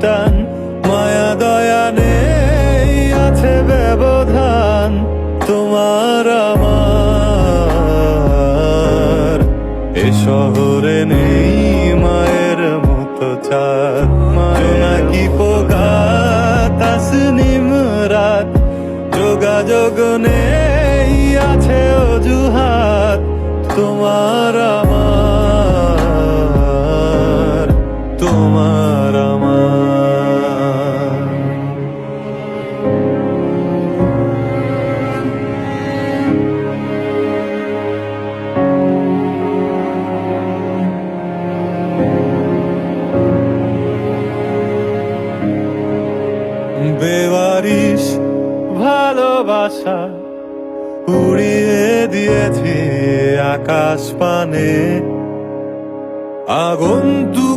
টান, মায়া দয়া নেই, আছে ব্যবধান তোমার আমার। এ শহরে নেই মায়ের মতো চাঁদ, জোনাকি পোকা তাসনিম রাত, যোগাযোগ নেই, আছে অজুহাত তোমার আমার, তোমার আমার। বেওয়ারিশ ভালোবাসা উড়িয়ে দিয়েছি আকাশ পানে, আগন্তুক